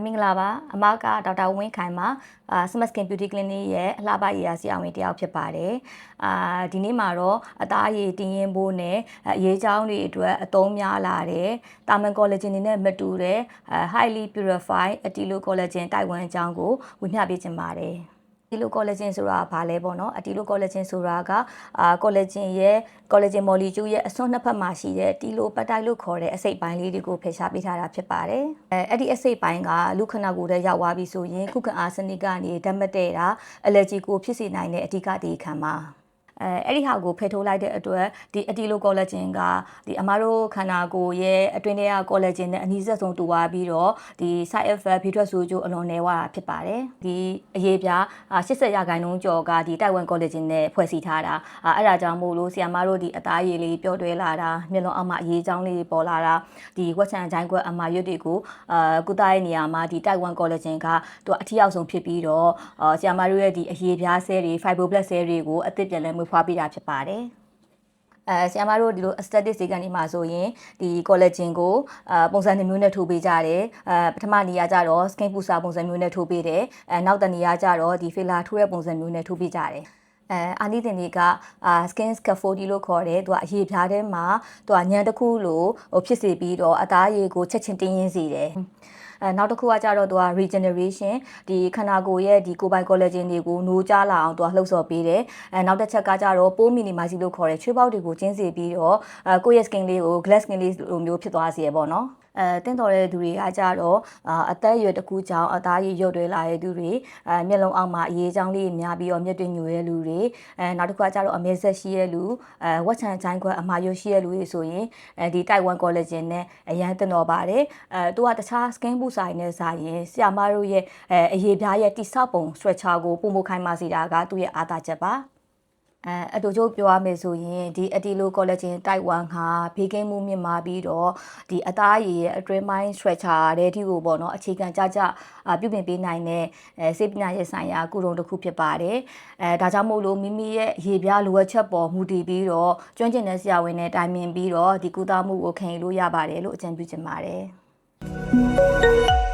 မင်္ဂလာပါအမကဒေါက်တာဝင်းခိုင်ပါSmart Skin Beauty Clinic ရဲ့အလှပရည်ဆရာဝန်တယောက်ဖြစ်ပါတယ်ဒီနေ့မှာတော့အသားရည်တင်းရင်ဖို့နဲ့အရေးချောင်းတွေအတွက်အသုံးများလာတယ်တာမန်ကောလာဂျင်တွေနဲ့မတူတဲ့ highly purified Attilo collagen တိုက်ဝန်းအကြောင်းကိုဝေမျှပေးချင်ပါတယ်Attilo collagen ဆိုတာဘာလဲပေါ့နော်Attilo collagen ဆိုတာကcollagen ရဲ့ collagen molecule ရဲ့အစွန်းနှစ်ဖက်မှာရှိတဲ့ Attilo peptide လို့ခေါ်တဲ့အစိတ်ပိုင်းလေးတွေကိုဖယ်ရှားပေးထားတာဖြစ်ပါတယ်အဲ့ဒီအစိတ်ပိုင်းကလူခနာကိုယ်ထဲရောက်သွားပြီဆိုရင်ခုခံအားစနစ်ကနေဓာတ်မတည့်တာ allergy ကိုဖြစ်စေနိုင်တဲ့အဓိကဒီခံမှာအဲ့ဒီဟာကိုဖယ်ထုတ်လိုက်တဲ့အတွက်ဒီ Attilo collagen ကဒီအမားတို့ခန္ဓာကိုယ်ရဲ့အတွင်းထဲက collagen နဲ့အနီးစပ်ဆုံးတူသွားပြီးတော့ဒီ side effect ဘေးထွက်ဆိုးကျိုးအလွန်နည်းသွားတာဖြစ်ပါတယ်ဒီအရေးပြား80%ကျော်ကဒီတိုက်ဝမ် collagen နဲ့ဖွဲ့စည်းထားတာအဲ့ဒါကြောင့်မို့လို့ဆီယမတို့ဒီအသားရည်လေးပျော့တွဲလာတာမျက်လုံးအောက်မှာအရေးချောင်းလေးပေါ်လာတာဒီဝက်ဆန်ချိုင်းခွက်အမာရွတ်တွေကိုကုသရဲ့နေရာမှာဒီတိုက်ဝမ် collagen ကသူအထီးရောက်ဆုံးဖြစ်ပြီးတော့ဆီယမတို့ရဲ့ဒီအရေးပြားဆဲတွေ fibroblast ဆဲတွေကိုအသစ်ပြန်လဲဖွားပေးတာဖြစ်ပါတယ်ဆရာမတို့ဒီလို aesthetic ဈေးကန်ဒီမှာဆိုရင်ဒီ collagen ကိုပုံစံမျိုးနဲ့ထိုးပေးကြတယ်ပထမနေရာကျတော့ skin pulsar ပုံစံမျိုးနဲ့ထိုးပေးတယ်နောက်တနေရာကျတော့ဒီ filler ထိုးတဲ့ပုံစံမျိုးနဲ့ထိုးပေးကြတယ်အာနိသင်တွေကskin scaffolding လို့ခေါ်တယ်သူကအရေပြားထဲမှာသူကညံတစ်ခုလိုဖြစ်စေပြီးတော့အသားရည်ကိုချက်ချင်းတင်းရင်းစေတယ်နောက်တစ်ခုကကြတော့သူက regeneration ဒီခန္ဓာကိုယ်ရဲ့ဒီကိုယ်ပိုင် collagen တွေကိုနိုးကြားလာအောင်သူကလှုပ်ဆော်ပေးတယ်နောက်တစ်ချက်ကကြတော့ပိုး minimize လို့ခေါ်တဲ့ချွေးပေါက်တွေကိုကျင်းစေပြီးတော့ကိုယ့်ရဲ့ skin လေးကို glass skin လေးလိုမျိုးဖြစ်သွားစေရပေါ့နော်တင်းတော်တဲ့သူတွေကကြတော့အသက်အရွယ်တစ်ခုကြောင့်အသားရည်ရုပ်တွေလာတဲ့သူတွေမျက်လုံးအောက်မှာအရေးချောင်းလေးများပြီးတော့မျက်တွင်ညိုတဲ့လူတွေနောက်တစ်ခုကကြတော့အမဲဆက်ရှိတဲ့လူဝက်ချန်ချိုင်းခွက်အမာရွတ်ရှိတဲ့လူတွေဆိုရင်ဒီတိုက်ဝမ် collagen နဲ့အရန်တင်တော်ပါတယ်သူကတခြား skin booster နဲ့စာရင်ဆရာမတို့ရဲ့အရေးပြားရဲ့တိဆောက်ပုံ structure ကိုပုံမခိုင်မာစေတာကသူ့ရဲ့အားသာချက်ပါအတူတူပြောရမယ်ဆိုရင်ဒီ Attilo collagen တိုက်ဝမ်ဟာဘေးကင်းမှုမြင့်မားပြီးတော့ဒီအသားရည်ရဲ့အတွင်းပိုင်း structure တဲ့အထိကိုပေါ့နော်အခြေခံကြပြုပြင်ပေးနိုင်တဲ့စေပညာရေးဆိုင်ရာကုထုံတစ်ခုဖြစ်ပါတယ်ဒါကြောင့်မို့လို့မိမိရဲ့ရေပြားလိုအပ်ချက်ပေါ်မူတည်ပြီးတော့ကျွမ်းကျင်တဲ့ဆရာဝန်နဲ့တိုင်ပင်ပြီးတော့ဒီကုသမှုကိုခံယူလို့ရပါတယ်လို့အကြံပြုချင်ပါတယ်